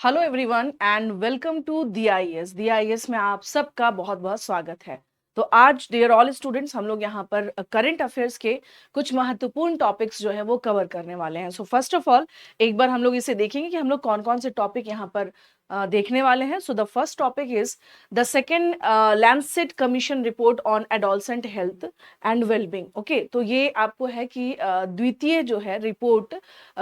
Hello everyone and welcome to DIS में आप सबका बहुत बहुत स्वागत है। तो आज डियर ऑल स्टूडेंट्स हम लोग यहाँ पर करंट अफेयर्स के कुछ महत्वपूर्ण टॉपिक्स जो है वो कवर करने वाले हैं। सो फर्स्ट ऑफ ऑल एक बार हम लोग इसे देखेंगे कि हम लोग कौन कौन से टॉपिक यहाँ पर देखने वाले हैं। So the first topic is the second Lancet commission report on adolescent health and wellbeing. Okay, तो ये आपको है कि द्वितीय जो है रिपोर्ट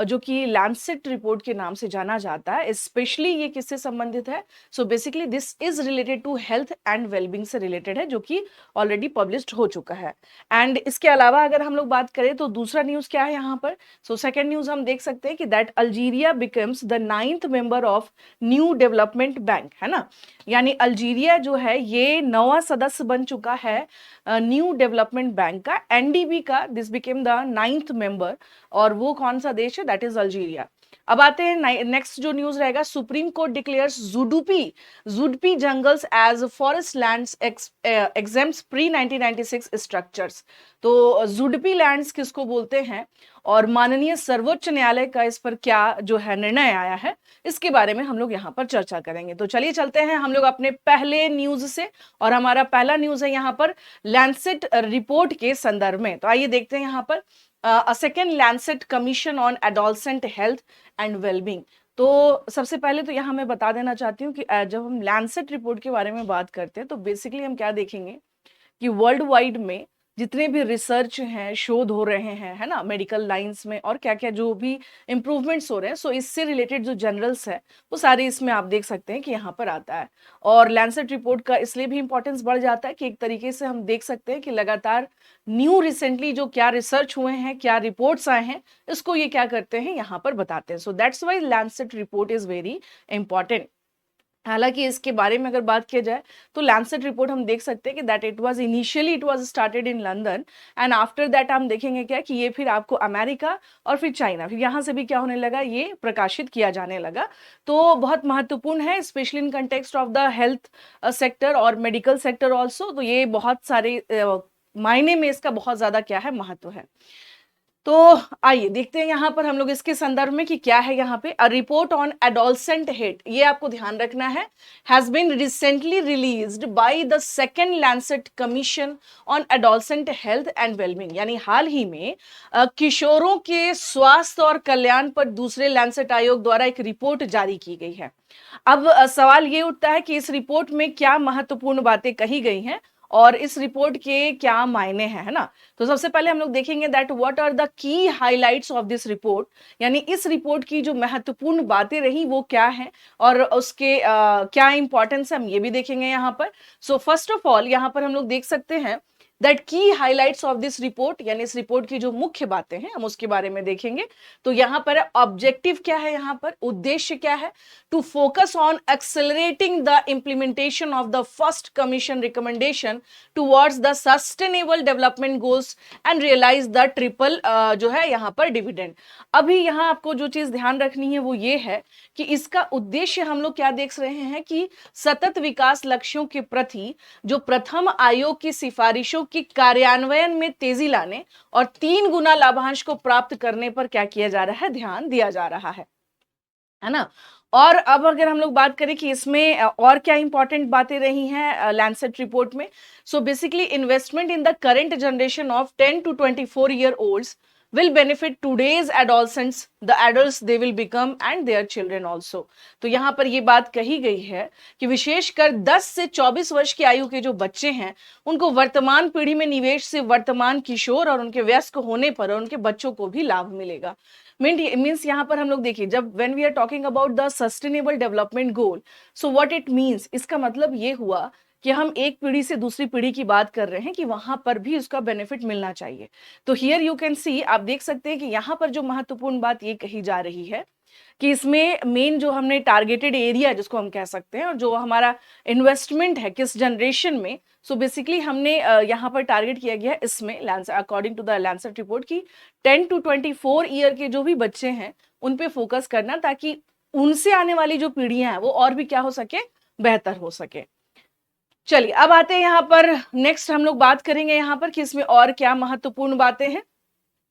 जो कि लैंडसेट रिपोर्ट के नाम से जाना जाता है, स्पेशली ये किससे संबंधित है। So basically this is related to health and wellbeing से रिलेटेड है, जो कि ऑलरेडी पब्लिश्ड हो चुका है। एंड इसके अलावा अगर हम लोग बात करें तो दूसरा न्यूज क्या है यहाँ पर। सो सेकेंड न्यूज हम देख सकते हैं कि that Algeria becomes the 9th member of new development bank, है ना। यानी अल्जीरिया जो है ये नवा सदस्य बन चुका है न्यू डेवलपमेंट बैंक का, एनडीबी का। This became the 9th member, और वो कौन सा देश है, दैट इज अल्जीरिया। अब आते हैं नेक्स्ट जो न्यूज रहेगा, Supreme Court declares Zudpi jungles as forest lands exempts pre 1996 structures. तो जुडपी लैंड्स किसको बोलते हैं और माननीय सर्वोच्च न्यायालय का इस पर क्या जो है निर्णय आया है, इसके बारे में हम लोग यहाँ पर चर्चा करेंगे। तो चलिए चलते हैं हम लोग अपने पहले न्यूज से, और हमारा पहला न्यूज है यहाँ पर लैंडसेट रिपोर्ट के संदर्भ में। तो आइए देखते हैं यहाँ पर a second Lancet Commission on Adolescent Health and Wellbeing। तो सबसे पहले तो यहाँ मैं बता देना चाहती हूँ कि जब हम लैंडसेट रिपोर्ट के बारे में बात करते हैं तो बेसिकली हम क्या देखेंगे कि वर्ल्ड वाइड में जितने भी रिसर्च हैं, शोध हो रहे हैं, है ना, मेडिकल लाइंस में, और क्या क्या जो भी इम्प्रूवमेंट्स हो रहे हैं, सो इससे रिलेटेड जो जनरल्स है वो सारे इसमें आप देख सकते हैं कि यहाँ पर आता है। और लैंसेट रिपोर्ट का इसलिए भी इंपॉर्टेंस बढ़ जाता है कि एक तरीके से हम देख सकते हैं कि लगातार न्यू रिसेंटली जो क्या रिसर्च हुए हैं, क्या रिपोर्ट्स आए हैं, इसको ये क्या करते हैं यहाँ पर बताते हैं। So that's why Lancet report is very important. हालांकि इसके बारे में अगर बात किया जाए तो लैंसेट रिपोर्ट हम देख सकते हैं कि that it was started in London, and after that हम देखेंगे क्या कि ये फिर आपको अमेरिका और फिर चाइना, फिर यहाँ से भी क्या होने लगा, ये प्रकाशित किया जाने लगा। तो बहुत महत्वपूर्ण है, specially in context of the health sector और मेडिकल सेक्टर ऑल्सो। तो ये बहुत सारे मायने में इसका बहुत ज्यादा क्या है, महत्व है। तो आइए देखते हैं यहाँ पर हम लोग इसके संदर्भ में कि क्या है यहाँ पे। A report on adolescent health, ये आपको ध्यान रखना है, has been recently released by the second Lancet commission on adolescent health and wellbeing. यानी हाल ही में किशोरों के स्वास्थ्य और कल्याण पर दूसरे लैंसेट आयोग द्वारा एक रिपोर्ट जारी की गई है। अब सवाल ये उठता है कि इस रिपोर्ट में क्या महत्वपूर्ण बातें कही गई हैं और इस रिपोर्ट के क्या मायने हैं, है ना। तो सबसे पहले हम लोग देखेंगे that what are the key highlights of this report, यानी इस रिपोर्ट की जो महत्वपूर्ण बातें रही वो क्या है और उसके क्या इंपॉर्टेंस है, हम ये भी देखेंगे यहाँ पर। सो फर्स्ट ऑफ ऑल यहाँ पर हम लोग देख सकते हैं दैट की हाइलाइट्स ऑफ दिस रिपोर्ट, यानी इस रिपोर्ट की जो मुख्य बातें हैं हम उसके बारे में देखेंगे। तो यहाँ पर ऑब्जेक्टिव क्या है, यहाँ पर उद्देश्य क्या है, to focus on accelerating the implementation of the first commission recommendation towards the sustainable development goals and realise the triple जो है यहाँ पर डिविडेंड। अभी यहाँ आपको जो चीज ध्यान रखनी है वो ये है कि इसका उद्देश्य हम लोग क्या देख रहे हैं कि सतत विकास लक्ष्यों के प्रति जो प्रथम आयोग की सिफारिशों की कार्यान्वयन में तेजी लाने और 3 गुना लाभांश को प्राप्त करने पर क्या किया जा रहा है, ध्यान दिया जा रहा है ना। और अब अगर हम लोग बात करें कि इसमें और क्या इंपॉर्टेंट बातें रही हैं लैंसेट रिपोर्ट में। So basically investment in the current generation of 10 to 24 year olds will benefit today's adolescents, the adults they will become and their children also। तो यहाँ पर ये बात कही गई है कि विशेषकर 10 से 24 वर्ष की आयु के जो बच्चे हैं उनको वर्तमान पीढ़ी में निवेश से वर्तमान किशोर और उनके वयस्क होने पर और उनके बच्चों को भी लाभ मिलेगा। मीन्स यहाँ पर हम लोग देखिए, जब when we are talking about the sustainable development goal, so what it means, इसका मतलब ये हुआ कि हम एक पीढ़ी से दूसरी पीढ़ी की बात कर रहे हैं कि वहां पर भी उसका बेनिफिट मिलना चाहिए। तो हियर यू कैन सी, आप देख सकते हैं कि यहाँ पर जो महत्वपूर्ण बात ये कही जा रही है कि इसमें मेन जो हमने टारगेटेड एरिया जिसको हम कह सकते हैं और जो हमारा इन्वेस्टमेंट है किस जनरेशन में, सो बेसिकली हमने यहाँ पर टारगेट किया गया है इसमें according to the Lancet report की 10 to 24 ईयर के जो भी बच्चे हैं उन पे फोकस करना, ताकि उनसे आने वाली जो पीढ़ियां हैं वो और भी क्या हो सके, बेहतर हो सके। चलिए अब आते हैं यहाँ पर, नेक्स्ट हम लोग बात करेंगे यहाँ पर कि इसमें और क्या महत्वपूर्ण बातें हैं।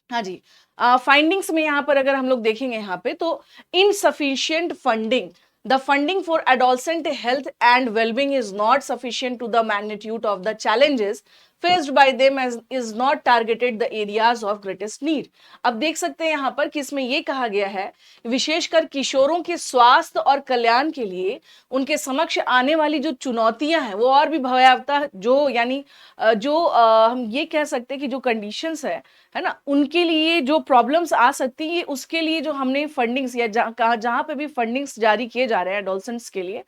हाँ जी, फाइंडिंग्स में यहाँ पर अगर हम लोग देखेंगे यहाँ पे तो insufficient funding The funding for adolescent health and well-being is not sufficient to the magnitude of the challenges faced by them as is not targeted the areas of greatest need. अब देख सकते हैं यहाँ पर कि इसमें ये कहा गया है विशेषकर किशोरों के स्वास्थ्य और कल्याण के लिए उनके समक्ष आने वाली जो चुनौतियां हैं वो और भी भयावह जो यानी हम ये कह सकते हैं कि जो कंडीशंस है ना, उनके लिए जो प्रॉब्लम्स आ सकती है उसके लिए जो हमने फंडिंग्स या जहां पे भी फंडिंग्स जारी किए जा रहे हैं एडोलसेंट्स के लिए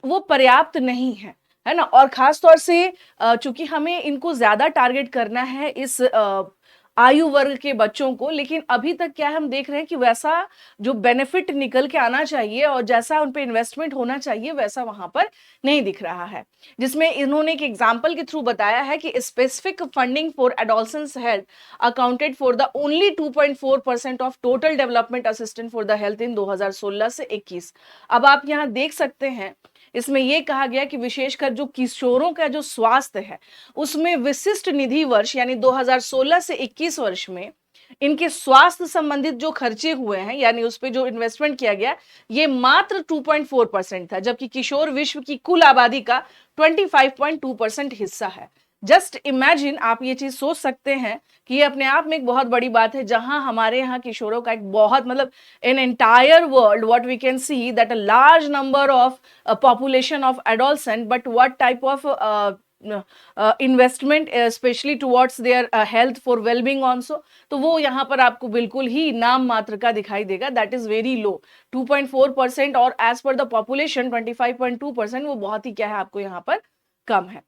वो पर्याप्त नहीं है ना। और खास तौर से चूंकि हमें इनको ज्यादा टारगेट करना है इस आयु वर्ग के बच्चों को, लेकिन अभी तक क्या है हम देख रहे हैं कि वैसा जो बेनिफिट निकल के आना चाहिए और जैसा उन पे इन्वेस्टमेंट होना चाहिए वैसा वहां पर नहीं दिख रहा है। जिसमें इन्होंने एक एग्जांपल के थ्रू बताया है कि specific funding for adolescence health accounted for the only 2.4% of total development assistant for the health in 2016 से 21। अब आप यहाँ देख सकते हैं इसमें यह कहा गया कि विशेषकर जो किशोरों का जो स्वास्थ्य है उसमें विशिष्ट निधि वर्ष यानी 2016 से 21 वर्ष में इनके स्वास्थ्य संबंधित जो खर्चे हुए हैं यानी उस पे जो इन्वेस्टमेंट किया गया ये मात्र 2.4% था, जबकि किशोर विश्व की कुल आबादी का 25.2% हिस्सा है। जस्ट इमेजिन, आप ये चीज सोच सकते हैं कि ये अपने आप में एक बहुत बड़ी बात है जहां हमारे यहाँ किशोरों का एक बहुत मतलब in entire world what we can see that a large number of population of adolescent but what type of investment specially towards their health for wellbeing also, तो वो यहाँ पर आपको बिल्कुल ही नाम मात्र का दिखाई देगा। दैट इज वेरी लो 2.4% और एज पर द पॉपुलेशन 25.2% वो बहुत ही क्या है आपको यहाँ पर कम है।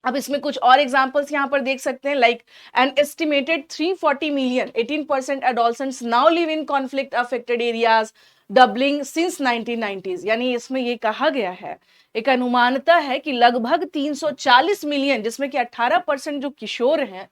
अब इसमें कुछ और एग्जांपल्स यहाँ पर देख सकते हैं like an estimated 340 million 18% adolescents now live in conflict affected areas doubling since 1990s। यानी इसमें ये कहा गया है एक अनुमानता है कि लगभग 340 मिलियन जिसमें कि 18% जो किशोर हैं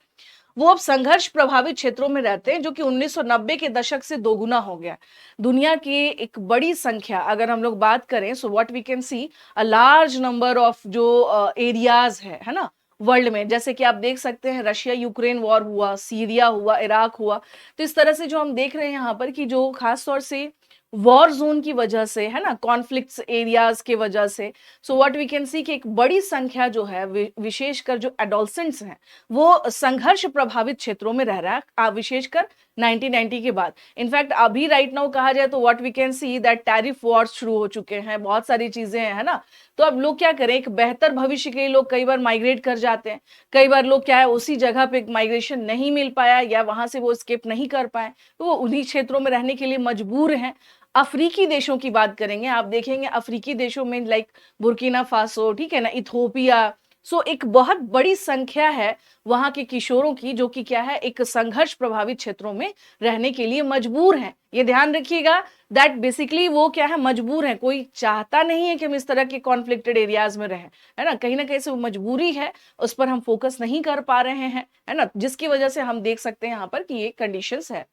वो अब संघर्ष प्रभावित क्षेत्रों में रहते हैं, जो कि 1990 के दशक से दोगुना हो गया। दुनिया की एक बड़ी संख्या अगर हम लोग बात करें so what we can see a large number of जो एरियाज है ना वर्ल्ड में, जैसे कि आप देख सकते हैं रशिया यूक्रेन वॉर हुआ, सीरिया हुआ, इराक हुआ। तो इस तरह से जो हम देख रहे हैं यहाँ पर कि जो खास तौर से वॉर जोन की वजह से है ना, कॉन्फ्लिक्ट्स एरियाज के वजह से, so what we can see कि एक बड़ी संख्या जो है विशेषकर जो एडोलसेंट्स हैं वो संघर्ष प्रभावित क्षेत्रों में रह रहा है विशेषकर 1990 के बाद। इनफैक्ट अभी राइट नाउ कहा जाए तो what we can see that tariff wars शुरू हो चुके हैं, बहुत सारी चीजें हैं है ना। तो अब लोग क्या करें, एक बेहतर भविष्य के लिए लोग कई बार माइग्रेट कर जाते हैं, कई बार लोग क्या है उसी जगह पे माइग्रेशन नहीं मिल पाया या वहां से वो स्केप नहीं कर पाए तो वो उन्हीं क्षेत्रों में रहने के लिए मजबूर हैं। अफ्रीकी देशों की बात करेंगे, आप देखेंगे अफ्रीकी देशों में लाइक बुर्किना फासो, ठीक है ना, इथोपिया, सो एक बहुत बड़ी संख्या है वहां के किशोरों की जो कि क्या है एक संघर्ष प्रभावित क्षेत्रों में रहने के लिए मजबूर हैं। ये ध्यान रखिएगा दैट बेसिकली वो क्या है मजबूर हैं, कोई चाहता नहीं है कि हम इस तरह के कॉन्फ्लिक्टेड एरियाज में रहें, है ना, कहीं ना कहीं से वो मजबूरी है, उस पर हम फोकस नहीं कर पा रहे हैं, है ना, जिसकी वजह से हम देख सकते हैं यहाँ पर कि ये कंडीशंस है।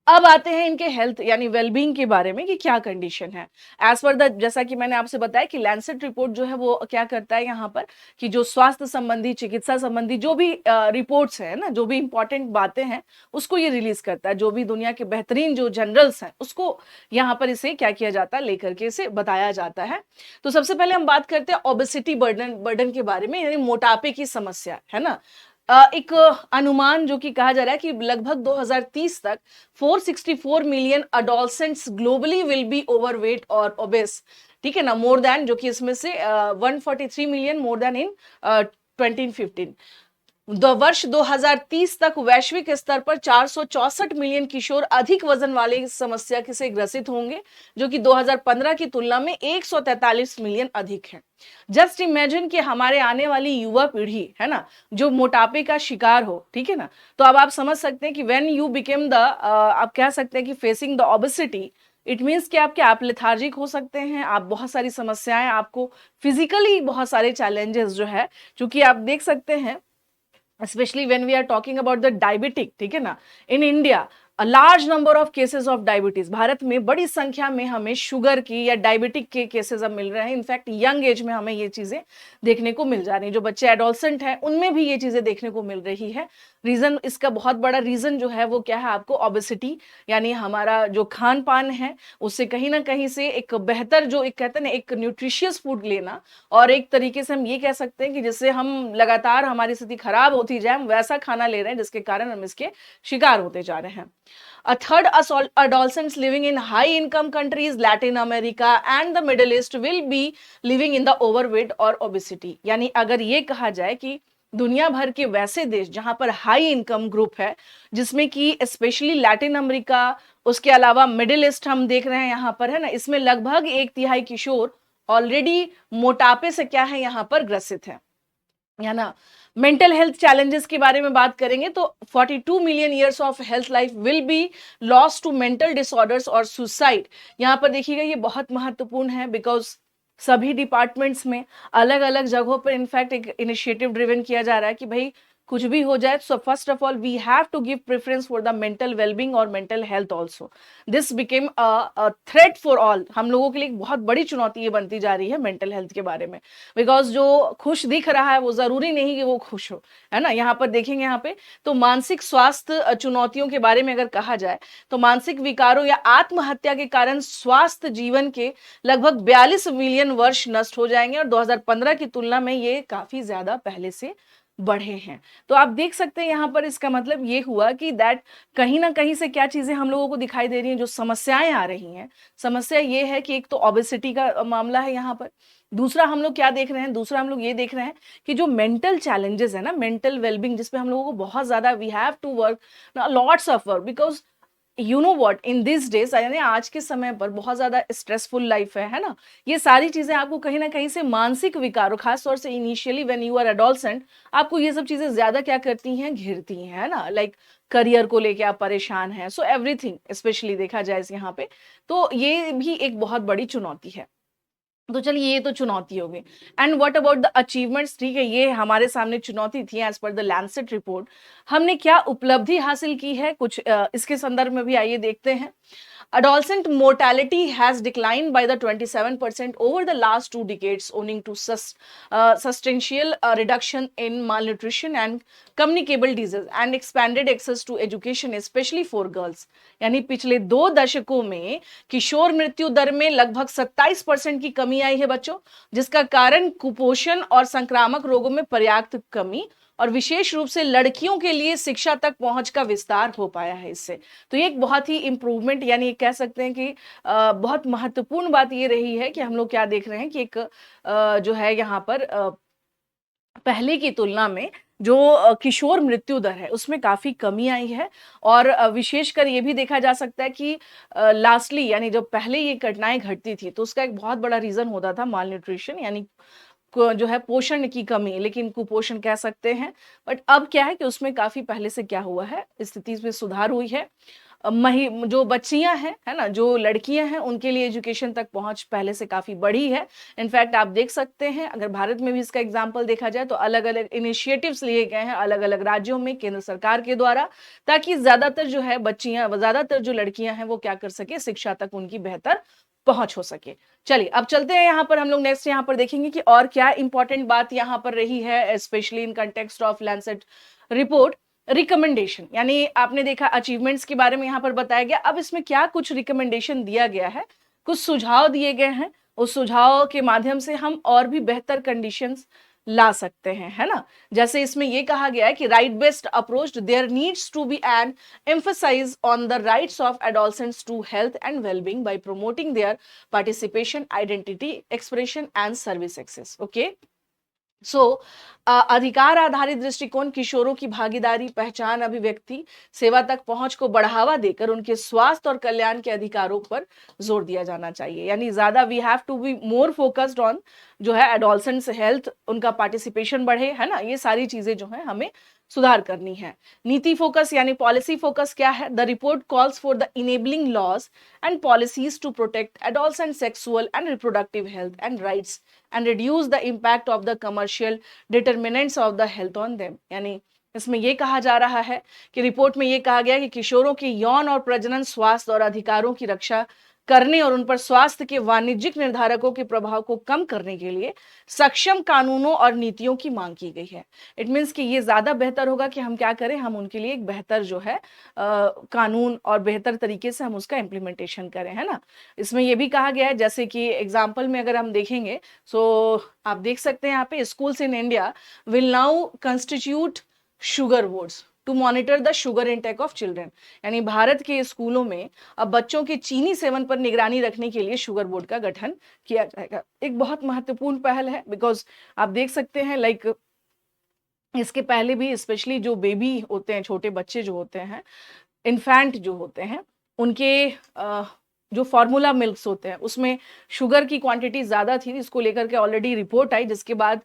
अब आते हैं इनके हेल्थ यानी वेलबींग के बारे में कि क्या कंडीशन है। एज पर द जैसा कि मैंने आपसे बताया कि लैंसेट रिपोर्ट जो है वो क्या करता है यहाँ पर कि जो स्वास्थ्य संबंधी चिकित्सा संबंधी जो भी रिपोर्ट्स है ना, जो भी इंपॉर्टेंट बातें हैं उसको ये रिलीज करता है, जो भी दुनिया के बेहतरीन जो जनरल्स हैं उसको यहाँ पर इसे क्या किया जाता है लेकर के इसे बताया जाता है। तो सबसे पहले हम बात करते हैं ओबेसिटी बर्डन के बारे में, यानी मोटापे की समस्या है ना। एक अनुमान जो कि कहा जा रहा है कि लगभग 2030 तक 464 million adolescents globally will be overweight और ओबेस, ठीक है ना, मोर देन जो कि इसमें से 143 मिलियन मोर देन इन 2015। वर्ष 2030 तक वैश्विक स्तर पर 464 मिलियन किशोर अधिक वजन वाले इस समस्या से ग्रसित होंगे, जो कि 2015 की तुलना में 143 मिलियन अधिक है। जस्ट इमेजिन कि हमारे आने वाली युवा पीढ़ी है ना जो मोटापे का शिकार हो, ठीक है ना, तो अब आप समझ सकते हैं कि व्हेन यू बिकेम द आप कह सकते हैं कि facing the obesity, it means कि आप लेथार्जिक हो सकते हैं, आप बहुत सारी समस्याएं, आपको फिजिकली बहुत सारे चैलेंजेस जो है, क्योंकि आप देख सकते हैं specially when we are talking about the diabetic, ठीक है ना, in India large number of cases of diabetes, भारत में बड़ी संख्या में हमें शुगर की या डायबिटिक के केसेस अब मिल रहे हैं। इनफैक्ट यंग एज में हमें ये चीजें देखने को मिल जा रही हैं। जो बच्चे एडोलसेंट हैं उनमें भी ये चीजें देखने को मिल रही है। रीजन, इसका बहुत बड़ा रीजन जो है वो क्या है, आपको ओबेसिटी, यानी हमारा जो खान पान है उससे कहीं ना कहीं से एक बेहतर, जो एक कहते हैं ना, एक न्यूट्रिशियस फूड लेना, और एक तरीके से हम ये कह सकते हैं कि जिससे हम लगातार हमारी स्थिति खराब होती जाए, हम वैसा खाना ले रहे हैं जिसके कारण हम इसके शिकार होते जा रहे हैं। A third, adolescents living in high income countries, Latin America and the Middle East will be living in the overweight or obesity। यानी अगर ये कहा जाए कि दुनिया भर के वैसे देश जहां पर हाई इनकम ग्रुप है, जिसमें कि स्पेशली लैटिन अमेरिका, उसके अलावा मिडिल ईस्ट हम देख रहे हैं यहाँ पर, है ना, इसमें लगभग 1/3 किशोर ऑलरेडी मोटापे से क्या है यहाँ पर ग्रसित है ना। मेंटल हेल्थ चैलेंजेस के बारे में बात करेंगे तो 42 million years of health life will be lost to mental disorders और सुसाइड। यहाँ पर देखिएगा ये बहुत महत्वपूर्ण है, बिकॉज सभी डिपार्टमेंट्स में अलग अलग जगहों पर इनफैक्ट एक इनिशिएटिव ड्रिवन किया जा रहा है कि भाई कुछ भी हो जाए, so first of all we have to give preference for the mental wellbeing और mental health also. This became a threat for all. हम लोगों के लिए एक बहुत बड़ी चुनौती ये बनती जा रही है मेंटल हेल्थ के बारे में, बिकॉज जो खुश दिख रहा है वो जरूरी नहीं कि वो खुश हो, है ना। यहाँ पर देखेंगे, यहाँ पे तो मानसिक स्वास्थ्य चुनौतियों के बारे में अगर कहा जाए तो मानसिक विकारों या आत्महत्या के कारण स्वास्थ्य जीवन के लगभग 42 मिलियन वर्ष नष्ट हो जाएंगे, और 2015 की तुलना में ये काफी ज्यादा पहले से बढ़े हैं। तो आप देख सकते हैं यहाँ पर, इसका मतलब ये हुआ कि दैट कहीं ना कहीं से क्या चीजें हम लोगों को दिखाई दे रही हैं, जो समस्याएं आ रही हैं। समस्या ये है कि एक तो ओबेसिटी का मामला है यहाँ पर, दूसरा हम लोग क्या देख रहे हैं, दूसरा हम लोग ये देख रहे हैं कि जो मेंटल चैलेंजेस है ना, मेंटल वेलबींग, जिसपे हम लोगों को बहुत ज्यादा we have to work, lots of work, because you know what, in this days, यानी आज के समय पर बहुत ज्यादा स्ट्रेसफुल लाइफ है ना। ये सारी चीजें आपको कहीं ना कहीं से मानसिक विकारों, खासतौर से initially when you are adolescent, आपको ये सब चीजें ज्यादा क्या करती हैं, घेरती हैं, है ना। लाइक करियर को लेके आप परेशान हैं, सो एवरीथिंग स्पेशली देखा जाए यहाँ पे, तो ये भी एक बहुत बड़ी चुनौती है। तो चलिए, ये तो चुनौती हो गई। And what about the achievements, ठीक है, ये हमारे सामने चुनौती थी as per the Lancet report. हमने क्या उपलब्धि हासिल की है, कुछ इसके संदर्भ में भी आइए देखते हैं। Adolescent mortality has declined by the 27% over the last 2 decades, owing to substantial reduction in malnutrition and communicable disease and expanded access to education, especially for girls। यानी पिछले 2 दशकों में किशोर मृत्यु दर में लगभग 27% की कमी आई है बच्चों, जिसका कारण कुपोषण और संक्रामक रोगों में पर्याप्त कमी, और विशेष रूप से लड़कियों के लिए शिक्षा तक पहुंच का विस्तार हो पाया है इससे। तो ये एक बहुत ही इंप्रूवमेंट, यानी कह सकते हैं कि बहुत महत्वपूर्ण बात ये रही है कि हम लोग क्या देख रहे हैं कि एक जो है यहाँ पर पहले की तुलना में जो किशोर मृत्यु दर है उसमें काफी कमी आई है। और विशेषकर ये भी देखा जा सकता है कि लास्टली, यानी जब पहले ये घटनाएं घटती थी तो उसका एक बहुत बड़ा रीजन होता था माल न्यूट्रिशन, यानी जो है पोषण की कमी, लेकिन कुपोषण कह सकते हैं। बट अब क्या है कि उसमें काफी पहले से क्या हुआ है, स्थिति में सुधार हुई है। जो बच्चियां हैं, है ना, जो लड़कियां हैं, उनके लिए एजुकेशन तक पहुंच पहले से काफी बढ़ी है। इनफैक्ट आप देख सकते हैं, अगर भारत में भी इसका एग्जांपल देखा जाए तो अलग अलग इनिशिएटिव्स लिए गए हैं अलग अलग राज्यों में केंद्र सरकार के द्वारा, ताकि ज्यादातर जो है बच्चियां, ज्यादातर जो लड़कियां हैं वो क्या कर सके, शिक्षा तक उनकी बेहतर पहुंच हो सके। चलिए अब चलते हैं यहाँ पर, हम लोग नेक्स्ट यहाँ पर देखेंगे कि और क्या इंपॉर्टेंट बात यहाँ पर रही है, specially in context of Lancet report. Recommendation, यानी आपने देखा अचीवमेंट्स के बारे में यहाँ पर बताया गया, अब इसमें क्या कुछ रिकमेंडेशन दिया गया है, कुछ सुझाव दिए गए हैं, उस सुझाव के माध्यम से हम और भी बेहतर कंडीशंस ला सकते हैं, है ना। जैसे इसमें यह कहा गया है कि right based approach, there needs to be an emphasise on the rights of adolescents to health and wellbeing by promoting their participation, identity expression and service access. Okay, so अधिकार आधारित दृष्टिकोण किशोरों की भागीदारी, पहचान, अभिव्यक्ति, सेवा तक पहुंच को बढ़ावा देकर उनके स्वास्थ्य और कल्याण के अधिकारों पर जोर दिया जाना चाहिए। यानी ज्यादा we have to be more focused on जो है एडोलसेंट्स हेल्थ, उनका पार्टिसिपेशन बढ़े, है ना। ये सारी चीजें जो है हमें सुधार करनी है। नीति फोकस यानी पॉलिसी फोकस क्या है, the report calls for the enabling laws and policies to protect adolescent sexual and reproductive health and rights and reduce the impact of the commercial determinants of the health on them. यानी इसमें ये कहा जा रहा है कि report में ये कहा गया कि किशोरों के यौन और प्रजनन स्वास्थ्य और अधिकारों की रक्षा करने और उन पर स्वास्थ्य के वाणिज्यिक निर्धारकों के प्रभाव को कम करने के लिए सक्षम कानूनों और नीतियों की मांग की गई है। इट मीन्स कि ये ज्यादा बेहतर होगा कि हम क्या करें, हम उनके लिए एक बेहतर जो है कानून और बेहतर तरीके से हम उसका इम्प्लीमेंटेशन करें, है ना। इसमें यह भी कहा गया है, जैसे कि एग्जाम्पल में अगर हम देखेंगे, सो आप देख सकते हैं यहाँ पे, schools in India will now constitute sugar boards to monitor the sugar intake of children. यानी भारत के स्कूलों में अब बच्चों के चीनी सेवन पर निगरानी रखने के लिए शुगर बोर्ड का गठन किया जाएगा। एक बहुत महत्वपूर्ण पहल है, बिकॉज आप देख सकते हैं लाइक इसके पहले भी स्पेशली जो बेबी होते हैं, छोटे बच्चे जो होते हैं, इन्फेंट जो होते हैं, उनके जो फार्मूला मिल्क्स होते हैं उसमें शुगर की क्वांटिटी ज़्यादा थी। इसको लेकर के ऑलरेडी रिपोर्ट आई, जिसके बाद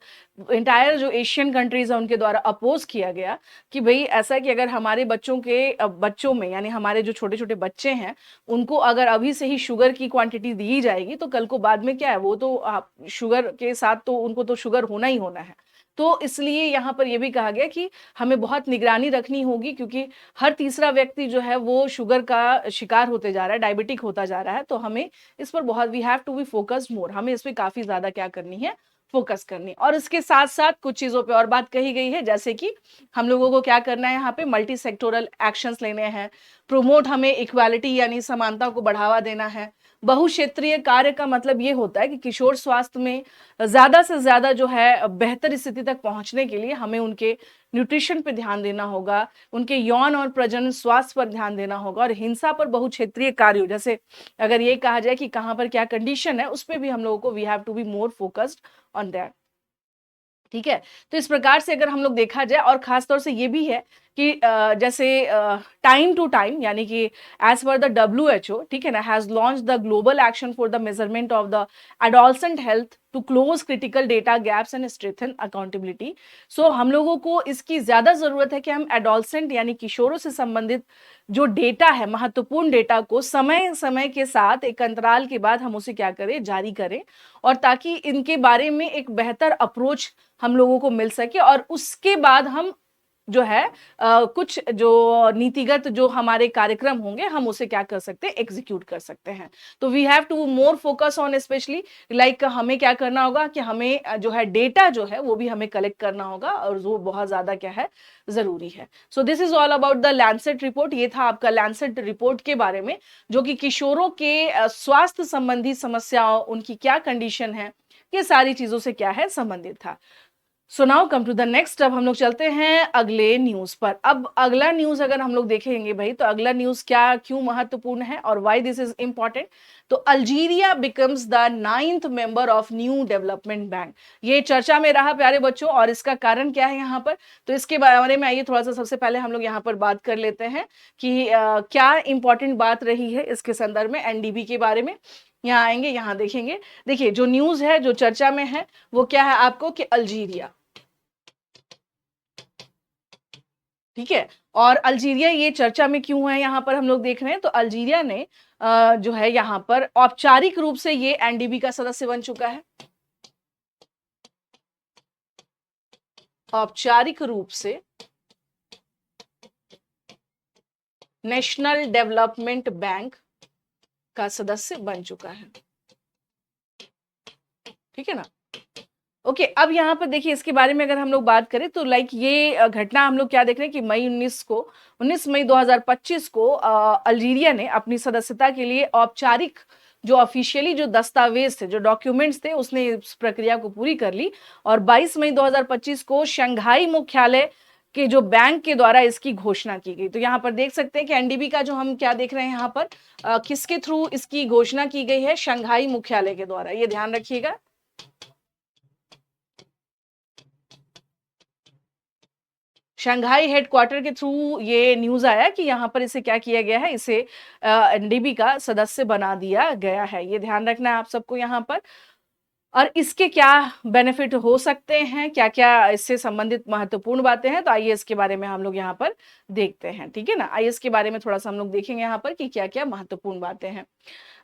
इंटायर जो एशियन कंट्रीज है उनके द्वारा अपोज किया गया कि भाई ऐसा है कि अगर हमारे बच्चों में, यानी हमारे जो छोटे छोटे बच्चे हैं, उनको अगर अभी से ही शुगर की क्वांटिटी दी जाएगी तो कल को बाद में क्या है, वो तो शुगर के साथ तो उनको तो शुगर होना ही होना है। तो इसलिए यहाँ पर यह भी कहा गया कि हमें बहुत निगरानी रखनी होगी, क्योंकि हर तीसरा व्यक्ति जो है वो शुगर का शिकार होते जा रहा है, डायबिटिक होता जा रहा है। तो हमें इस पर बहुत, we have to be focused more, हमें इस पर काफी ज्यादा क्या करनी है, फोकस करनी। और इसके साथ साथ कुछ चीजों पे और बात कही गई है, जैसे कि हम लोगों को क्या करना है, यहाँ पे मल्टी सेक्टोरल एक्शंस लेने हैं, प्रोमोट, हमें इक्वालिटी यानी समानता को बढ़ावा देना है। बहुक्षेत्रीय कार्य का मतलब ये होता है कि किशोर स्वास्थ्य में ज्यादा से ज्यादा जो है बेहतर स्थिति तक पहुंचने के लिए हमें उनके न्यूट्रिशन पे ध्यान देना होगा, उनके यौन और प्रजनन स्वास्थ्य पर ध्यान देना होगा, और हिंसा पर बहुक्षेत्रीय कार्यों, जैसे अगर ये कहा जाए कि कहाँ पर क्या कंडीशन है, उस पर भी हम लोगों को we have to be more focused on that. ठीक है, तो इस प्रकार से अगर हम लोग देखा जाए, और खास तौर से ये भी है कि जैसे टाइम टू टाइम, यानी कि एज पर द WHO, ठीक है ना, has launch the global action for the measurement of the adolescent health to close critical data gaps and strengthen accountability. So हम लोगों को इसकी ज्यादा जरूरत है कि हम एडोलसेंट यानी किशोरों से संबंधित जो डेटा है, महत्वपूर्ण डेटा को समय समय के साथ एक अंतराल के बाद हम उसे क्या करें, जारी करें, और ताकि इनके बारे में एक बेहतर अप्रोच हम लोगों को मिल सके, और उसके बाद हम जो है कुछ जो नीतिगत जो हमारे कार्यक्रम होंगे हम उसे क्या कर सकते हैं, एग्जीक्यूट कर सकते हैं। तो we have to more focus on specially like हमें क्या करना होगा कि हमें जो है डेटा जो है वो भी हमें कलेक्ट करना होगा, और वो बहुत ज्यादा क्या है, जरूरी है। सो this is all about the Lancet report. ये था आपका लैंसेट रिपोर्ट के बारे में, जो कि किशोरों के स्वास्थ्य संबंधी समस्याओं, उनकी क्या कंडीशन है, ये सारी चीजों से क्या है, संबंधित था। So now come to the next. अब हम लोग चलते हैं अगले न्यूज पर। अब अगला न्यूज अगर हम लोग देखेंगे भाई, तो अगला न्यूज क्या, क्यों महत्वपूर्ण है और व्हाई दिस इज इंपॉर्टेंट। तो Algeria becomes the 9th member of new development bank. ये चर्चा में रहा प्यारे बच्चों, और इसका कारण क्या है यहाँ पर, तो इसके बारे में आइए थोड़ा सा सबसे पहले हम लोग यहाँ पर बात कर लेते हैं कि क्या इंपॉर्टेंट बात रही है इसके संदर्भ में, एनडीबी के बारे में। यहाँ आएंगे, यहाँ देखेंगे। देखिए जो न्यूज है, जो चर्चा में है, वो क्या है आपको, कि अल्जीरिया, ठीक है। और अल्जीरिया ये चर्चा में क्यों है, यहाँ पर हम लोग देख रहे हैं, तो अल्जीरिया ने जो है यहाँ पर औपचारिक रूप से ये एनडीबी का सदस्य बन चुका है। औपचारिक रूप से नेशनल डेवलपमेंट बैंक का सदस्य बन चुका है, ठीक है ना। ओके अब यहाँ पर देखिए इसके बारे में अगर हम लोग बात करें, तो लाइक ये घटना हम लोग क्या देख रहे हैं कि 19 मई 2025 को अल्जीरिया ने अपनी सदस्यता के लिए औपचारिक जो ऑफिशियली जो दस्तावेज थे, जो डॉक्यूमेंट्स थे, उसने इस प्रक्रिया को पूरी कर ली, और 22 मई 2025 को शंघाई मुख्यालय के जो बैंक के द्वारा इसकी घोषणा की गई। तो यहाँ पर देख सकते हैं कि एनडीबी का जो हम क्या देख रहे हैं यहाँ पर, किसके थ्रू इसकी घोषणा की गई है, शंघाई मुख्यालय के द्वारा, ये ध्यान रखिएगा। शंघाई हेडक्वार्टर के थ्रू ये न्यूज आया कि यहाँ पर इसे क्या किया गया है, इसे एनडीबी का सदस्य बना दिया गया है। ये ध्यान रखना है आप सबको यहाँ पर। और इसके क्या बेनिफिट हो सकते हैं, क्या क्या इससे संबंधित महत्वपूर्ण बातें हैं, तो आइए इसके बारे में हम लोग यहाँ पर देखते हैं, ठीक है ना। आइए इसके बारे में थोड़ा सा हम लोग देखेंगे यहाँ पर कि क्या क्या महत्वपूर्ण बातें हैं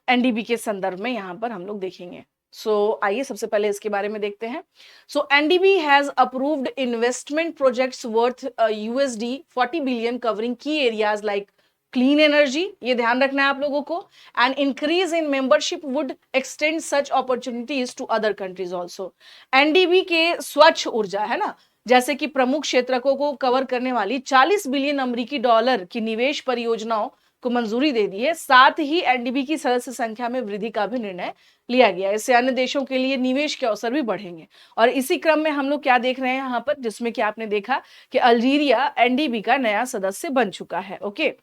एनडीबी के संदर्भ में, यहाँ पर हम लोग देखेंगे। आइए सबसे पहले इसके बारे में देखते हैं। NDB has approved investment projects worth USD 40 billion covering key areas like clean energy, ये ध्यान रखना है आप लोगों को, and increase in membership would extend such opportunities to other countries also. NDB के स्वच्छ ऊर्जा है ना, जैसे कि प्रमुख क्षेत्रकों को कवर करने वाली 40 बिलियन अमेरिकी डॉलर की निवेश परियोजनाओं को मंजूरी दे दी है। साथ ही एनडीबी की सदस्य संख्या में वृद्धि का भी निर्णय लिया गया। इससे अन्य देशों के लिए निवेश के अवसर भी बढ़ेंगे। और इसी क्रम में हम लोग क्या देख रहे हैं यहाँ पर, जिसमें कि आपने देखा कि अल्जीरिया एनडीबी का नया सदस्य बन चुका है। ओके,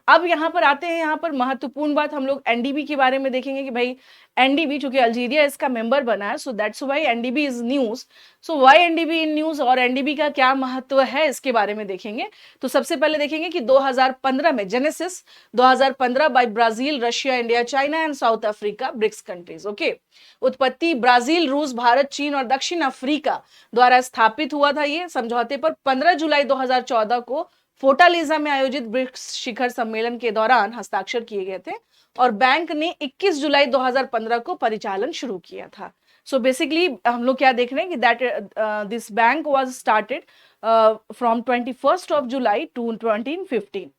अब यहाँ पर आते हैं, यहाँ पर महत्वपूर्ण बात हम लोग एनडीबी के बारे में देखेंगे कि भाई एनडीबी, चूंकि अल्जीरिया इसका मेंबर बना है, so that's why NDB is news. So why NDB in news, और एनडीबी का क्या महत्व है इसके बारे में देखेंगे। तो सबसे पहले देखेंगे कि 2015 में genesis 2015 by Brazil, Russia, India, China and South Africa BRICS countries. Okay, उत्पत्ति ब्राजील, रूस, भारत, चीन और दक्षिण अफ्रीका द्वारा स्थापित हुआ था। ये समझौते पर 15 जुलाई 2014 को फोर्टालेजा में आयोजित ब्रिक्स शिखर सम्मेलन के दौरान हस्ताक्षर किए गए थे और बैंक ने 21 जुलाई 2015 को परिचालन शुरू किया था। सो बेसिकली हम लोग क्या देख रहे हैं कि that this bank was started from 21st of July to 2015।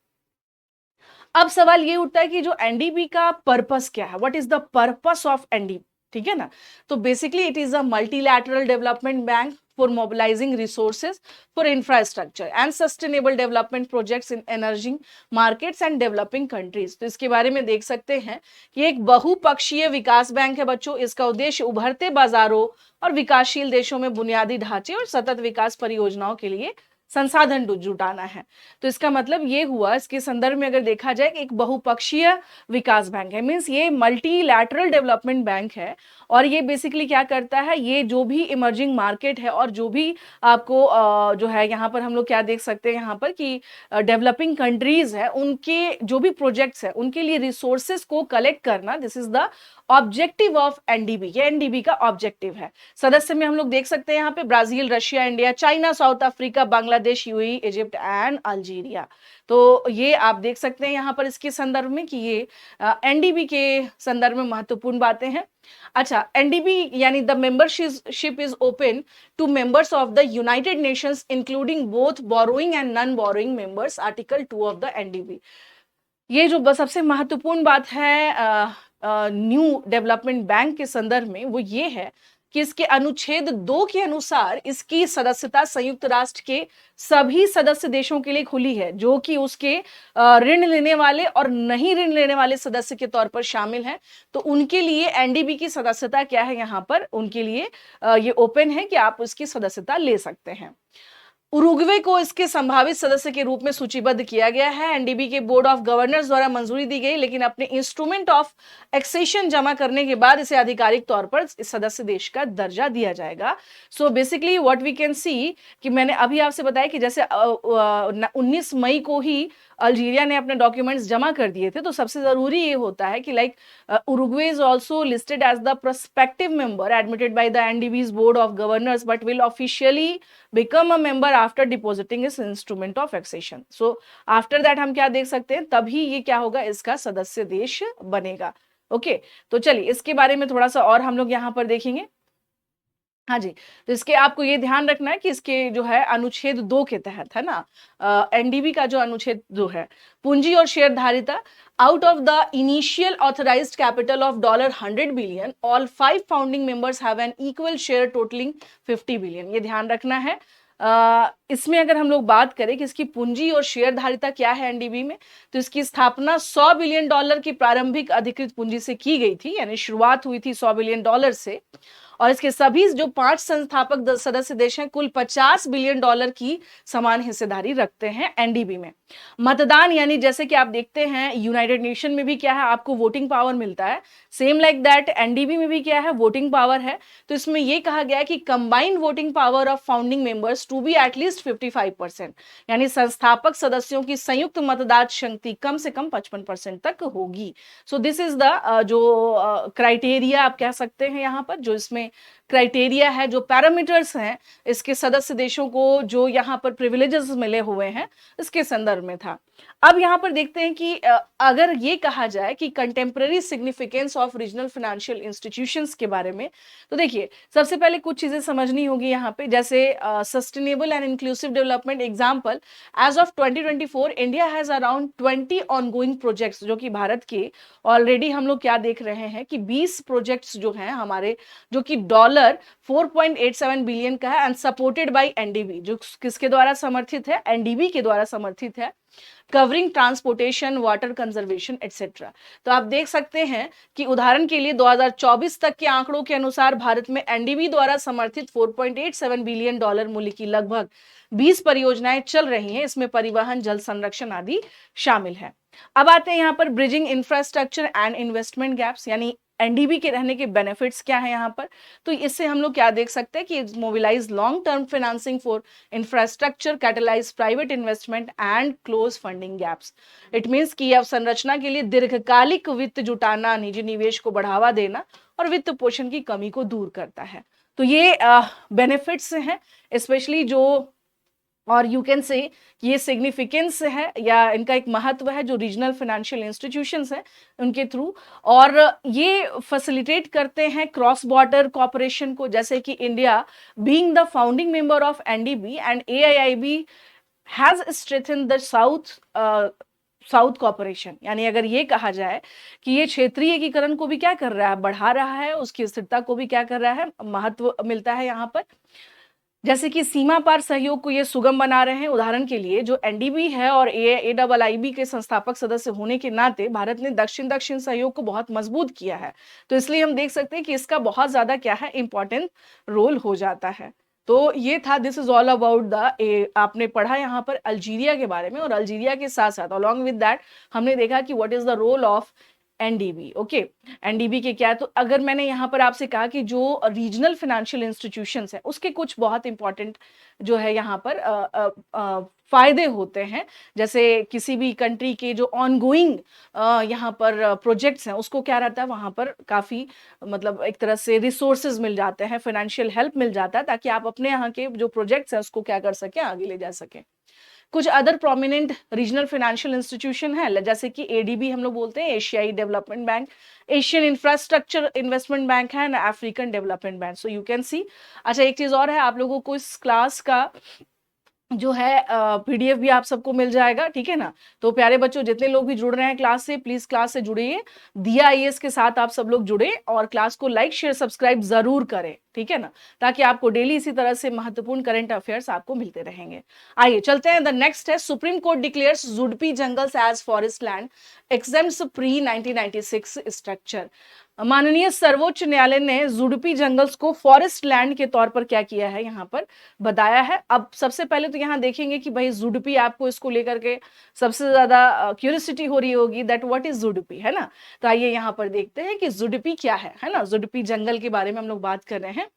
अब सवाल ये उठता है कि जो एनडीबी का पर्पस क्या है, what is the purpose of NDB, ठीक है ना। तो basically it is a multilateral development bank for mobilizing resources for infrastructure and sustainable development projects in emerging markets and developing countries। तो इसके बारे में देख सकते हैं कि एक बहुपक्षीय विकास बैंक है बच्चों। इसका उद्देश्य उभरते बाजारों और विकासशील देशों में बुनियादी ढांचे और सतत विकास परियोजनाओं के लिए संसाधन जुटाना है। तो इसका मतलब ये हुआ, इसके संदर्भ में अगर देखा जाए कि एक बहुपक्षीय विकास बैंक है, मींस ये मल्टीलैटरल डेवलपमेंट बैंक है। और ये बेसिकली क्या करता है, ये जो भी इमर्जिंग मार्केट है और जो भी आपको जो है यहाँ पर हम लोग क्या देख सकते हैं यहाँ पर कि डेवलपिंग कंट्रीज है, उनके जो भी प्रोजेक्ट्स है उनके लिए रिसोर्सेस को कलेक्ट करना, this is the objective of NDB. ये एनडीबी का ऑब्जेक्टिव है। सदस्य में हम लोग देख सकते हैं यहाँ पे Brazil, Russia, India, China, south Africa, Bangladesh, UAE, Egypt and Algeria. तो ये आप देख सकते हैं यहाँ पर इसके संदर्भ में कि ये एनडीबी के संदर्भ में महत्वपूर्ण बातें हैं। अच्छा, एनडीबी यानी the membership is open to members of the United Nations including both borrowing and non borrowing members, article 2 of the NDB. ये जो सबसे महत्वपूर्ण बात है न्यू डेवलपमेंट बैंक के संदर्भ में वो ये है कि इसके अनुच्छेद 2 के अनुसार इसकी सदस्यता संयुक्त राष्ट्र के सभी सदस्य देशों के लिए खुली है, जो कि उसके ऋण लेने वाले और नहीं ऋण लेने वाले सदस्य के तौर पर शामिल हैं। तो उनके लिए एनडीबी की सदस्यता क्या है, यहाँ पर उनके लिए ये ओपन है कि आप उसकी सदस्यता ले सकते हैं। उरुग्वे को इसके संभावित सदस्य के रूप में सूचीबद्ध किया गया है। एनडीबी के बोर्ड ऑफ गवर्नर्स द्वारा मंजूरी दी गई, लेकिन अपने इंस्ट्रूमेंट ऑफ एक्सेशन जमा करने के बाद इसे आधिकारिक तौर पर इस सदस्य देश का दर्जा दिया जाएगा। So basically what we can see कि मैंने अभी आपसे बताया कि जैसे 19 मई को ही अल्जीरिया ने अपने डॉक्यूमेंट्स जमा कर दिए थे, तो सबसे जरूरी ये होता है कि like Uruguay is also listed as the prospective member admitted by the NDB's board of governors but will officially become a member after depositing its instrument of accession. So after that हम क्या देख सकते हैं, तभी ये क्या होगा, इसका सदस्य देश बनेगा। ओके, तो चलिए इसके बारे में थोड़ा सा और हम लोग यहाँ पर देखेंगे। हाँ जी, तो इसके आपको ये ध्यान रखना है कि इसके जो है अनुच्छेद 2 के तहत है ना, एनडीबी का जो अनुच्छेद 2 है, पूंजी और शेयरधारिता, out of the initial authorised capital of $100 billion all 5 founding members have an equal share totalling 50 billion. ये ध्यान रखना है। इसमें अगर हम लोग बात करें कि इसकी पूंजी और शेयरधारिता क्या है एनडीबी में, तो इसकी स्थापना $100 बिलियन की प्रारंभिक अधिकृत पूंजी से की गई थी, यानी शुरुआत हुई थी $100 बिलियन से। और इसके सभी जो 5 संस्थापक सदस्य देश हैं कुल $50 बिलियन की समान हिस्सेदारी रखते हैं एनडीबी में। मतदान, यानी जैसे कि आप देखते हैं यूनाइटेड नेशन में भी क्या है, आपको वोटिंग पावर मिलता है, सेम लाइक दैट एनडीबी में भी क्या है, वोटिंग पावर है। तो इसमें यह कहा गया है कि combined voting power of founding members to be at least 55%, यानी संस्थापक सदस्यों की संयुक्त मतदान शक्ति कम से कम 55% तक होगी। सो दिस इज द जो क्राइटेरिया आप कह सकते हैं यहाँ पर, जो इसमें क्राइटेरिया है, जो पैरामीटर्स हैं इसके सदस्य देशों को जो यहाँ पर प्रिविलेजेस मिले हुए हैं इसके संदर्भ में था। अब यहाँ पर देखते हैं कि अगर ये कहा जाए कि contemporary significance of regional financial institutions के बारे में, तो देखिए सबसे पहले कुछ चीजें समझनी होगी यहाँ पे, जैसे sustainable and inclusive development example, as of 2024 India has around 20 ongoing projects, जो कि भारत के ऑलरेडी हम लोग क्या देख रहे हैं कि 20 प्रोजेक्ट्स जो हैं हमारे, जो कि डॉलर 4.87 बिलियन का है, एंड सपोर्टेड बाय एनडीबी, जो किसके द्वारा समर्थित है, एनडीबी के द्वारा समर्थित है, covering transportation, water conservation etcetera. तो आप देख सकते हैं कि उदाहरण के लिए 2024 तक के आंकड़ों के अनुसार भारत में एनडीबी द्वारा समर्थित 4.87 बिलियन डॉलर मूल्य की लगभग 20 परियोजनाएं चल रही हैं। इसमें परिवहन, जल संरक्षण आदि शामिल है। अब आते हैं यहाँ पर bridging infrastructure and investment gaps, यानी एनडीबी के रहने के बेनिफिट्स क्या है यहाँ पर। तो इससे हम लोग क्या देख सकते हैं कि mobilise long term financing for infrastructure, catalyse private investment and close funding gaps. It means कि अवसंरचना के लिए दीर्घकालिक वित्त जुटाना, निजी निवेश को बढ़ावा देना और वित्त पोषण की कमी को दूर करता है। तो ये बेनिफिट्स हैं स्पेशली जो, और यू कैन से ये सिग्निफिकेंस है या इनका एक महत्व है जो रीजनल फाइनेंशियल इंस्टीट्यूशंस हैं उनके थ्रू, और ये फैसिलिटेट करते हैं क्रॉस बॉर्डर कॉपरेशन को, जैसे कि India being the founding member of NDB and AIIB has strengthened the south cooperation. यानी अगर ये कहा जाए कि ये क्षेत्रीय एकीकरण को भी क्या कर रहा है, बढ़ा रहा है, उसकी स्थिरता को भी क्या कर रहा है, महत्व मिलता है यहाँ पर। जैसे कि सीमा पार सहयोग को ये सुगम बना रहे हैं। उदाहरण के लिए जो एनडीबी है और एआईआईबी के संस्थापक सदस्य होने के नाते भारत ने दक्षिण दक्षिण सहयोग को बहुत मजबूत किया है। तो इसलिए हम देख सकते हैं कि इसका बहुत ज्यादा क्या है, इंपॉर्टेंट रोल हो जाता है। तो ये था, this is all about the, आपने पढ़ा यहाँ पर अल्जीरिया के बारे में, और अल्जीरिया के साथ साथ अलॉन्ग विद दैट हमने देखा कि what is the role of NDB. Okay, NDB के क्या है, तो अगर मैंने यहाँ पर आपसे कहा कि जो रीजनल फाइनेंशियल इंस्टीट्यूशंस है उसके कुछ बहुत इंपॉर्टेंट जो है यहाँ पर फायदे होते हैं, जैसे किसी भी कंट्री के जो ऑनगोइंग यहाँ पर प्रोजेक्ट्स हैं उसको क्या रहता है, वहां पर काफी मतलब एक तरह से रिसोर्सेज मिल जाते हैं, फाइनेंशियल हेल्प मिल जाता है, ताकि आप अपने यहाँ के जो प्रोजेक्ट्स हैं उसको क्या कर सकें, आगे ले जा सकें। कुछ other prominent regional financial institution है, जैसे कि एडीबी हम लोग बोलते हैं, एशियाई development bank, Asian infrastructure investment bank है, ना African development bank. So you can see. अच्छा, एक चीज और है, आप लोगों को इस क्लास का जो है पीडीएफ भी आप सबको मिल जाएगा, ठीक है ना। तो प्यारे बच्चों, जितने लोग भी जुड़ रहे हैं क्लास से, प्लीज क्लास से जुड़िए, दिया आईएएस के साथ आप सब लोग जुड़े और क्लास को लाइक शेयर सब्सक्राइब जरूर करें, ठीक है ना, ताकि आपको डेली इसी तरह से महत्वपूर्ण करंट अफेयर्स आपको मिलते रहेंगे। आइए चलते हैं, द नेक्स्ट है, Supreme Court declares Zudpi jungles as forest land, exempts pre 1996 structure. माननीय सर्वोच्च न्यायालय ने जुडपी जंगल्स को फॉरेस्ट लैंड के तौर पर क्या किया है, यहाँ पर बताया है। अब सबसे पहले तो यहाँ देखेंगे कि भाई जुडपी, आपको इसको लेकर के सबसे ज्यादा क्यूरियोसिटी हो रही होगी दैट व्हाट इज जुडपी, है ना। तो आइए यहाँ पर देखते हैं कि जुडपी क्या है ना। जुडपी जंगल के बारे में हम लोग बात कर रहे हैं।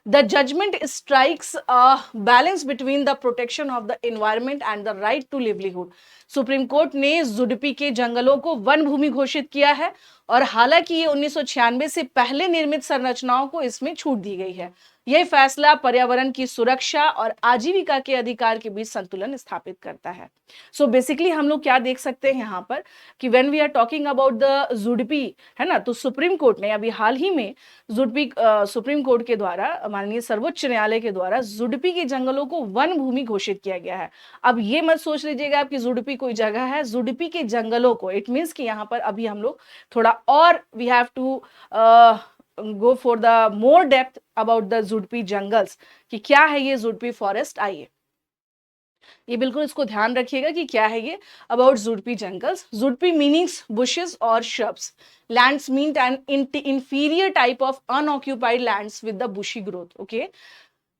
The judgment strikes a balance between the protection of the environment and the right to livelihood. Supreme court ने जुडपी के जंगलों को वन भूमि घोषित किया है, और हालांकि ये 1996 से पहले निर्मित संरचनाओं को इसमें छूट दी गई है। यह फैसला पर्यावरण की सुरक्षा और आजीविका के अधिकार के बीच संतुलन स्थापित करता है। सो बेसिकली हम लोग क्या देख सकते हैं यहाँ पर कि when we are talking about the Zudpi, है ना, तो सुप्रीम कोर्ट ने अभी हाल ही में जुडपी, सुप्रीम कोर्ट के द्वारा, माननीय सर्वोच्च न्यायालय के द्वारा जुडपी के जंगलों को वन भूमि घोषित किया गया है। अब ये मत सोच लीजिएगा आपकी जुडपी कोई जगह है, जुडपी के जंगलों को, इट मीन्स कि यहाँ पर अभी हम लोग थोड़ा और we have to go for the more depth about the Zudpi jungles, कि क्या है ये जुडपी फॉरेस्ट। आइए ये बिल्कुल इसको ध्यान रखिएगा कि क्या है ये about Zudpi jungles. Zudpi meanings bushes और shrubs, lands mean an inferior type of unoccupied lands with the bushy growth. Okay,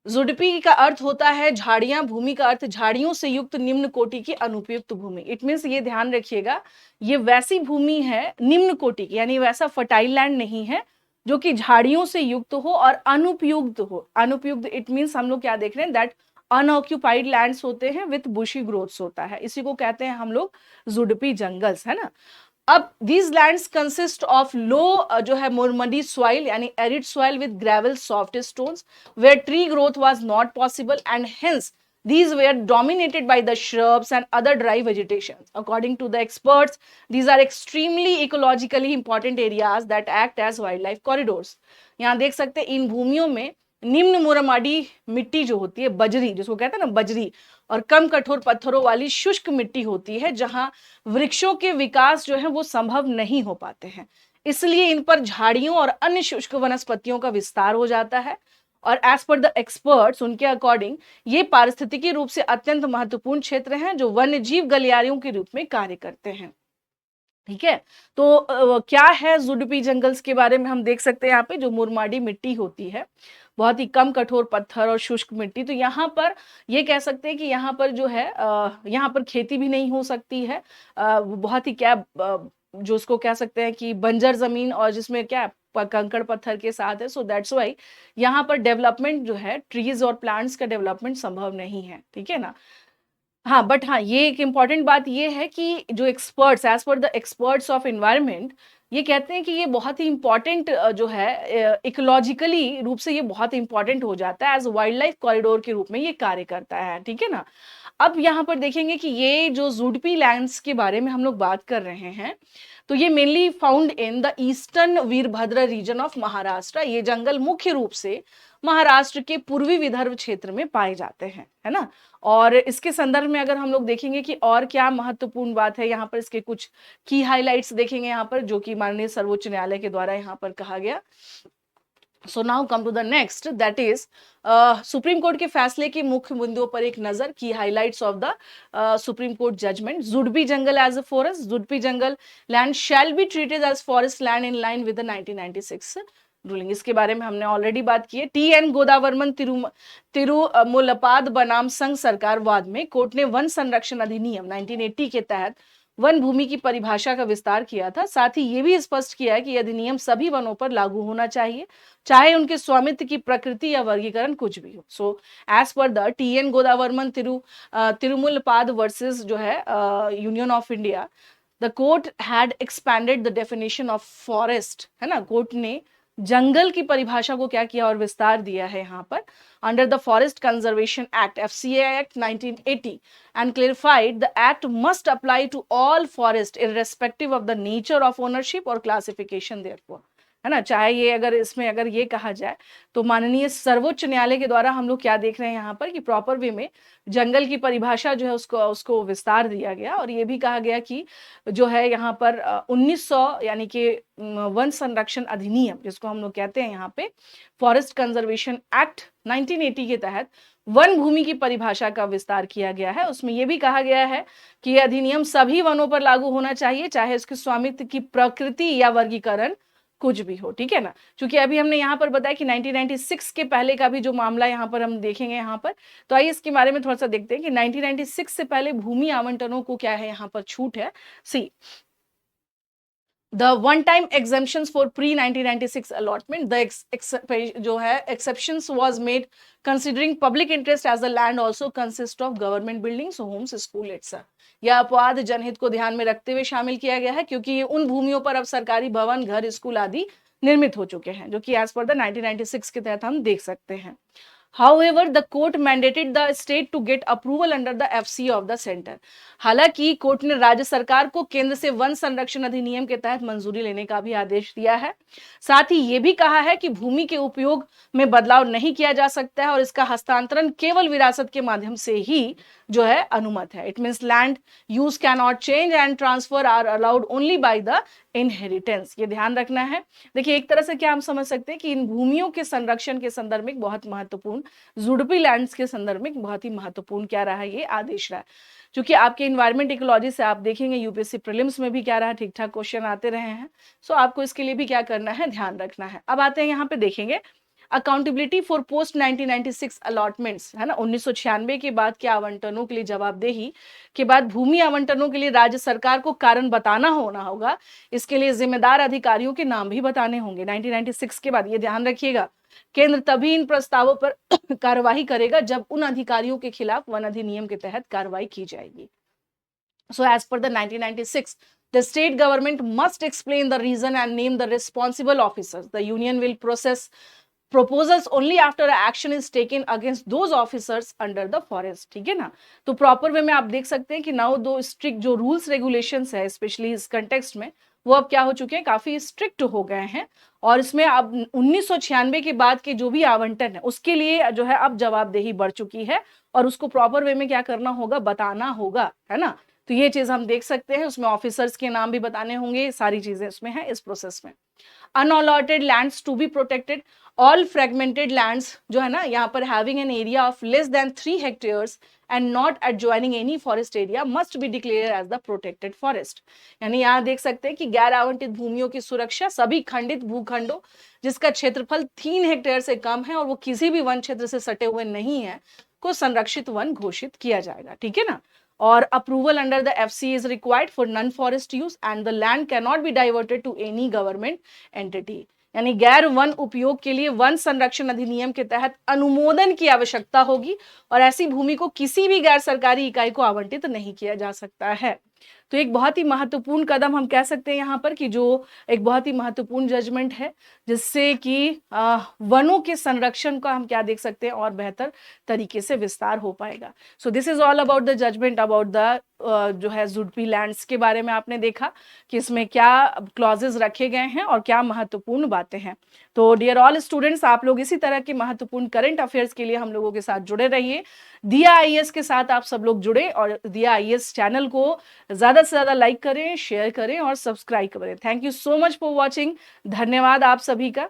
Zudpi का अर्थ होता है झाड़ियां, भूमि का अर्थ झाड़ियों से युक्त निम्न कोटि की अनुपयुक्त भूमि। इट मीन्स ये ध्यान रखिएगा, ये वैसी भूमि है निम्न कोटि की, यानी वैसा फर्टाइल लैंड नहीं है जो कि झाड़ियों से युक्त हो और अनुपयुक्त हो। अनुपयुक्त इट मीन्स हम लोग क्या देख रहे हैं, दैट अनऑक्यूपाइड लैंड्स होते हैं विथ बुशी ग्रोथ्स होता है, इसी को कहते हैं हम लोग जुडपी जंगल्स, है ना। अब these lands consist of low जो है मोरमडी सॉइल, यानी arid soil with gravel soft stones, where tree growth was not possible and hence These were dominated by the shrubs and other dry vegetation. According to the experts, these are extremely ecologically important areas that act as wildlife corridors. यहाँ देख सकते हैं इन भूमियों में निम्न मुरमाडी मिट्टी जो होती है, बजरी जिसको कहते हैं ना बजरी, और कम कठोर पत्थरों वाली शुष्क मिट्टी होती है जहां वृक्षों के विकास जो है वो संभव नहीं हो पाते हैं। इसलिए इन पर झाड़ियों और अन्य शुष्क वनस्पतियों का विस्तार हो जाता है। और एज पर द एक्सपर्ट्स, उनके अकॉर्डिंग ये पारिस्थितिकी रूप से अत्यंत महत्वपूर्ण क्षेत्र हैं जो वन्य जीव गलियारियों के रूप में कार्य करते हैं। ठीक है, तो क्या है जुडपी जंगल्स के बारे में हम देख सकते हैं यहाँ पे, जो मुरमाडी मिट्टी होती है, बहुत ही कम कठोर पत्थर और शुष्क मिट्टी, तो यहाँ पर ये कह सकते हैं कि यहाँ पर जो है यहाँ पर खेती भी नहीं हो सकती है। बहुत ही क्या जो उसको कह सकते हैं कि बंजर जमीन और जिसमें क्या कंकड़ पत्थर के साथ है। सो दैट्स वाई यहाँ पर डेवलपमेंट जो है, ट्रीज और प्लांट्स का डेवलपमेंट संभव नहीं है। ठीक है ना। हाँ, बट हाँ, ये एक इम्पॉर्टेंट बात ये है कि जो experts, as per the experts of environment, ये कहते हैं कि ये बहुत ही इम्पॉर्टेंट जो है इकोलॉजिकली रूप से ये बहुत इम्पॉर्टेंट हो जाता है, एज वाइल्ड लाइफ कॉरिडोर के रूप में ये कार्य करता है। ठीक है ना। अब यहाँ पर देखेंगे कि ये जो जुडपी लैंड्स के बारे में हम लोग बात कर रहे हैं, तो ये mainly found in the eastern Vidarbha region of Maharashtra. ये जंगल मुख्य रूप से महाराष्ट्र के पूर्वी विदर्भ क्षेत्र में पाए जाते हैं, है ना। और इसके संदर्भ में अगर हम लोग देखेंगे कि और क्या महत्वपूर्ण बात है, यहाँ पर इसके कुछ की हाइलाइट्स देखेंगे यहाँ पर, जो कि माननीय सर्वोच्च न्यायालय के द्वारा यहाँ पर कहा गया। So now come to the next, that is Supreme Court के फैसले के मुख्य बिंदुओं पर एक नजर, की highlights of the Supreme Court judgment. Zudpi jungle as a forest, Zudpi jungle land shall be treated as forest land in line with the 1996 ruling. इसके बारे में हमने ऑलरेडी बात की है। टी.एन. गोदावर्मन तिरुमुलपाद बनाम संघ सरकार वाद में कोर्ट ने वन संरक्षण अधिनियम 1980 के तहत वन भूमि की परिभाषा का विस्तार किया था। साथ ही ये भी स्पष्ट किया है कि यह अधिनियम सभी वनों पर लागू होना चाहिए, चाहे उनके स्वामित्व की प्रकृति या वर्गीकरण कुछ भी हो। So as per the TN. Godavarman Thirumulpad versus जो है Union of India, the court had expanded the definition of forest, है ना। कोर्ट ने जंगल की परिभाषा को क्या किया और विस्तार दिया है यहाँ पर, under the forest conservation act FCA act 1980, and clarified the act must apply to all forest irrespective of the nature of ownership और क्लासिफिकेशन देयरफॉर, है ना। चाहे ये अगर इसमें अगर ये कहा जाए तो माननीय सर्वोच्च न्यायालय के द्वारा हम लोग क्या देख रहे हैं यहाँ पर कि प्रॉपर वे में जंगल की परिभाषा जो है उसको विस्तार दिया गया। और ये भी कहा गया कि जो है यहाँ पर 1900 यानी कि वन संरक्षण अधिनियम जिसको हम लोग कहते हैं यहाँ पे फॉरेस्ट कंजर्वेशन एक्ट 1980 के तहत वन भूमि की परिभाषा का विस्तार किया गया है। उसमें यह भी कहा गया है कि यह अधिनियम सभी वनों पर लागू होना चाहिए, चाहे उसके स्वामित्व की प्रकृति या वर्गीकरण कुछ भी हो। ठीक है ना। क्योंकि अभी हमने यहाँ पर बताया कि 1996 के पहले का भी जो मामला यहाँ पर हम देखेंगे यहाँ पर, तो आइए इसके बारे में थोड़ा सा देखते हैं कि 1996 से पहले भूमि आवंटनों को क्या है यहाँ पर छूट है। सी the one time exemptions for pre 1996 allotment, the जो है exceptions was made considering public interest as the land also consists of government buildings, homes, school etc. यह अपवाद जनहित को ध्यान में रखते हुए शामिल किया गया है क्योंकि उन भूमियों पर अब सरकारी भवन, घर, स्कूल आदि निर्मित हो चुके हैं, जो कि एज पर द 1996 के तहत हम देख सकते हैं। However, the court mandated the state to get approval under the FCA of the center. हालांकि कोर्ट ने राज्य सरकार को केंद्र से वन संरक्षण अधिनियम के तहत मंजूरी लेने का भी आदेश दिया है। साथ ही ये भी कहा है कि भूमि के उपयोग में बदलाव नहीं किया जा सकता है और इसका हस्तांतरण केवल विरासत के माध्यम से ही जो है अनुमत है। It means land use can not change and transfer R allowed only by the inheritance. ये ध्यान रखना है। देखिए एक तरह से क्या हम समझ सकते हैं कि इन भूमियों के संरक्षण के संदर्भ में बहुत महत्वपूर्ण, जुडपी लैंड्स के संदर्भ में बहुत ही महत्वपूर्ण क्या रहा है, ये आदेश रहा है। क्योंकि आपके इन्वायरमेंट इकोलॉजी से आप देखेंगे यूपीएससी प्रीलिम्स में भी क्या रहा, ठीक ठाक क्वेश्चन आते रहे हैं। सो आपको इसके लिए भी क्या करना है, ध्यान रखना है। अब आते हैं यहाँ पे देखेंगे अकाउंटेबिलिटी फॉर पोस्ट 1996 अलॉटमेंट्स, है ना। 1996 के बाद के आवंटनों के लिए जवाबदेही के बाद भूमि आवंटनों के लिए राज्य सरकार को कारण बताना होगा। इसके लिए जिम्मेदार अधिकारियों के नाम भी बताने होंगे 1996 के बाद। ये ध्यान रखिएगा, केंद्र तभी इन प्रस्तावों पर कार्रवाई करेगा जब उन अधिकारियों के खिलाफ वन अधिनियम के तहत कार्रवाई की जाएगी। So as per the 1996, the state government must explain the reason and name the responsible officers. The union will process proposals only after action is taken against those officers under the forest, ठीक है ना। तो proper way में आप देख सकते हैं कि नाउ दो स्ट्रिक्ट जो रूल्स रेगुलेशंस है स्पेशली इस कंटेक्स्ट में, वो अब क्या हो चुके हैं, काफी स्ट्रिक्ट हो गए हैं। और इसमें अब 1996 के बाद के जो भी आवंटन है उसके लिए जो है अब जवाबदेही बढ़ चुकी है और उसको प्रॉपर वे में क्या करना होगा, बताना होगा, है ना। तो ये चीज हम देख सकते हैं, उसमें ऑफिसर्स के नाम भी बताने होंगे, सारी चीजें उसमें है इस प्रोसेस में। Unallotted lands to be protected, all fragmented lands जो है ना यहाँ पर having an area of less than 3 hectares and not adjoining any forest area must be declare as the protected forest. यानी यहाँ देख सकते हैं कि गैर आवंटित भूमियों की सुरक्षा सभी खंडित भूखंडों जिसका क्षेत्रफल 3 हेक्टेयर से कम है और वो किसी भी वन क्षेत्र से सटे हुए नहीं है को संरक्षित वन घोषित किया जाएगा, ठीक है ना। और approval under the FC is required for non forest use and the land can not be diverted to any government entity. यानी गैर वन उपयोग के लिए वन संरक्षण अधिनियम के तहत अनुमोदन की आवश्यकता होगी और ऐसी भूमि को किसी भी गैर सरकारी इकाई को आवंटित नहीं किया जा सकता है। तो एक बहुत ही महत्वपूर्ण कदम हम कह सकते हैं यहाँ पर कि जो एक बहुत ही महत्वपूर्ण जजमेंट है जिससे कि वनों के संरक्षण का हम क्या देख सकते हैं और बेहतर तरीके से विस्तार हो पाएगा। So this is all about the judgment about the जो है जुडपी लैंड्स के बारे में आपने देखा कि इसमें क्या क्लॉजेस रखे गए हैं और क्या महत्वपूर्ण बातें हैं। तो डियर ऑल स्टूडेंट्स, आप लोग इसी तरह के महत्वपूर्ण करंट अफेयर्स के लिए हम लोगों के साथ जुड़े रहिए। दिया आईएएस के साथ आप सब लोग जुड़े और दिया आईएएस चैनल को ज्यादा से ज्यादा लाइक करें, शेयर करें और सब्सक्राइब करें। Thank you so much for watching. धन्यवाद आप सभी का।